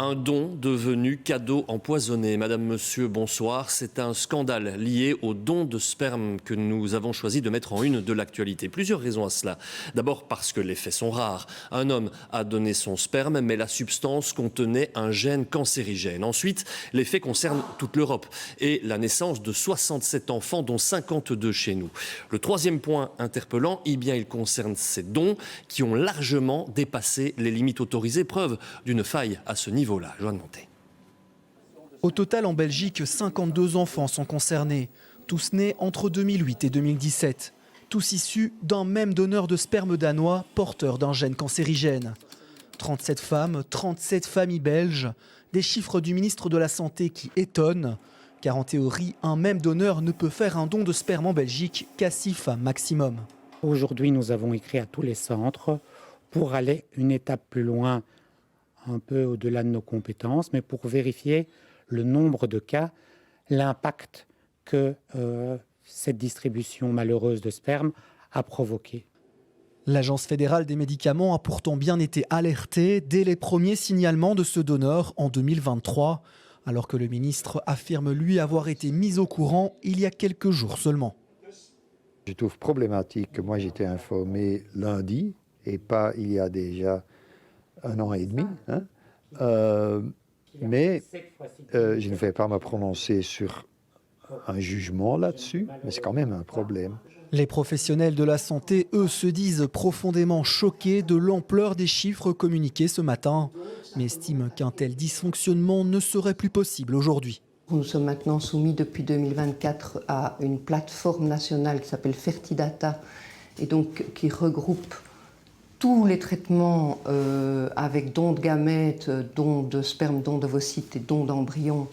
Un don devenu cadeau empoisonné. Madame, monsieur, bonsoir. C'est un scandale lié au don de sperme que nous avons choisi de mettre en une de l'actualité. Plusieurs raisons à cela. D'abord parce que les faits sont rares. Un homme a donné son sperme, mais la substance contenait un gène cancérigène. Ensuite, les faits concernent toute l'Europe et la naissance de 67 enfants, dont 52 chez nous. Le troisième point interpellant, il concerne ces dons qui ont largement dépassé les limites autorisées, preuve d'une faille à ce niveau. Joanne Montet. Au total, en Belgique, 52 enfants sont concernés, tous nés entre 2008 et 2017, tous issus d'un même donneur de sperme danois porteur d'un gène cancérigène. 37 femmes, 37 familles belges, des chiffres du ministre de la Santé qui étonnent, car en théorie, un même donneur ne peut faire un don de sperme en Belgique qu'à 6 femmes maximum. Aujourd'hui, nous avons écrit à tous les centres pour aller une étape plus loin, un peu au-delà de nos compétences, mais pour vérifier le nombre de cas, l'impact que cette distribution malheureuse de sperme a provoqué. L'Agence fédérale des médicaments a pourtant bien été alertée dès les premiers signalements de ce donneur en 2023, alors que le ministre affirme lui avoir été mis au courant il y a quelques jours seulement. Je trouve problématique que moi j'étais informé lundi et pas il y a déjà 1 an et demi. Mais je ne vais pas me prononcer sur un jugement là-dessus, mais c'est quand même un problème. Les professionnels de la santé, eux, se disent profondément choqués de l'ampleur des chiffres communiqués ce matin, mais estiment qu'un tel dysfonctionnement ne serait plus possible aujourd'hui. Nous sommes maintenant soumis depuis 2024 à une plateforme nationale qui s'appelle Fertidata et donc qui regroupe tous les traitements avec don de gamètes, don de sperme, don d'ovocytes et don d'embryons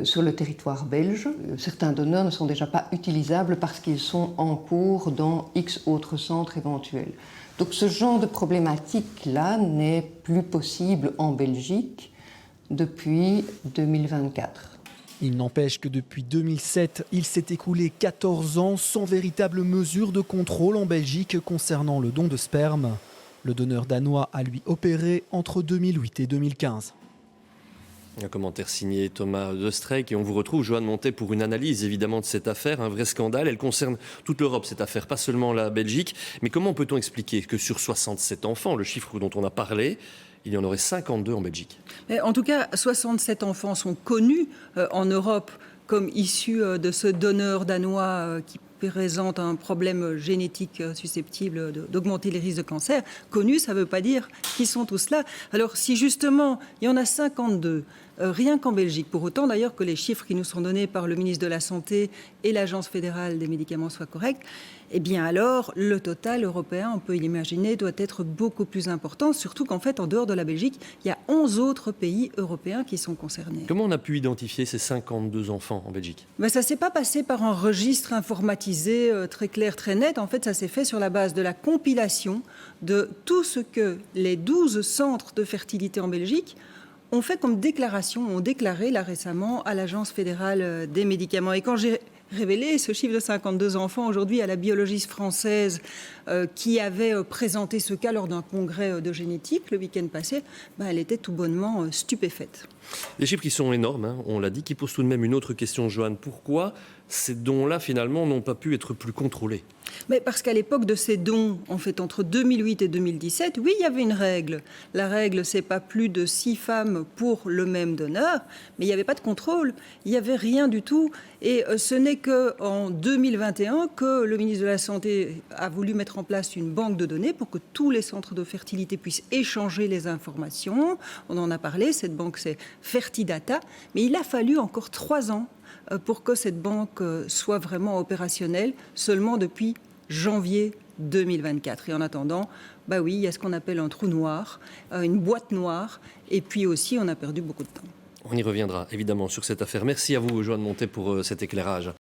sur le territoire belge. Certains donneurs ne sont déjà pas utilisables parce qu'ils sont en cours dans X autres centres éventuels. Donc ce genre de problématique-là n'est plus possible en Belgique depuis 2024. Il n'empêche que depuis 2007, il s'est écoulé 14 ans sans véritable mesure de contrôle en Belgique concernant le don de sperme. Le donneur danois a lui opéré entre 2008 et 2015. Un commentaire signé Thomas Destreyck et on vous retrouve, Joanne Montet, pour une analyse évidemment de cette affaire, un vrai scandale. Elle concerne toute l'Europe, cette affaire, pas seulement la Belgique. Mais comment peut-on expliquer que sur 67 enfants, le chiffre dont on a parlé, il y en aurait 52 en Belgique? En tout cas, 67 enfants sont connus en Europe comme issus de ce donneur danois qui présente un problème génétique susceptible d'augmenter les risques de cancer. Connus, ça ne veut pas dire qu'ils sont tous là. Alors si justement, il y en a 52, rien qu'en Belgique, pour autant d'ailleurs que les chiffres qui nous sont donnés par le ministre de la Santé et l'Agence fédérale des médicaments soient corrects, eh bien alors, le total européen, on peut l'imaginer, doit être beaucoup plus important, surtout qu'en fait, en dehors de la Belgique, il y a 11 autres pays européens qui sont concernés. Comment on a pu identifier ces 52 enfants en Belgique? Ça ne s'est pas passé par un registre informatisé très clair, très net. En fait, ça s'est fait sur la base de la compilation de tout ce que les 12 centres de fertilité en Belgique ont fait comme déclaration, ont déclaré là récemment à l'Agence fédérale des médicaments. Et quand j'ai révélé ce chiffre de 52 enfants aujourd'hui à la biologiste française qui avait présenté ce cas lors d'un congrès de génétique le week-end passé, elle était tout bonnement stupéfaite. Des chiffres qui sont énormes, on l'a dit, qui posent tout de même une autre question, Joanne. Pourquoi ces dons-là, finalement, n'ont pas pu être plus contrôlés? Mais parce qu'à l'époque de ces dons, en fait, entre 2008 et 2017, oui, il y avait une règle. La règle, c'est pas plus de 6 femmes pour le même donneur, mais il n'y avait pas de contrôle, il n'y avait rien du tout. Et ce n'est qu'en 2021 que le ministre de la Santé a voulu mettre en place une banque de données pour que tous les centres de fertilité puissent échanger les informations. On en a parlé, cette banque, c'est Fertidata, mais il a fallu encore 3 ans pour que cette banque soit vraiment opérationnelle, seulement depuis janvier 2024. Et en attendant, oui, il y a ce qu'on appelle un trou noir, une boîte noire, et puis aussi on a perdu beaucoup de temps. On y reviendra évidemment sur cette affaire. Merci à vous, Joanne Montet, pour cet éclairage.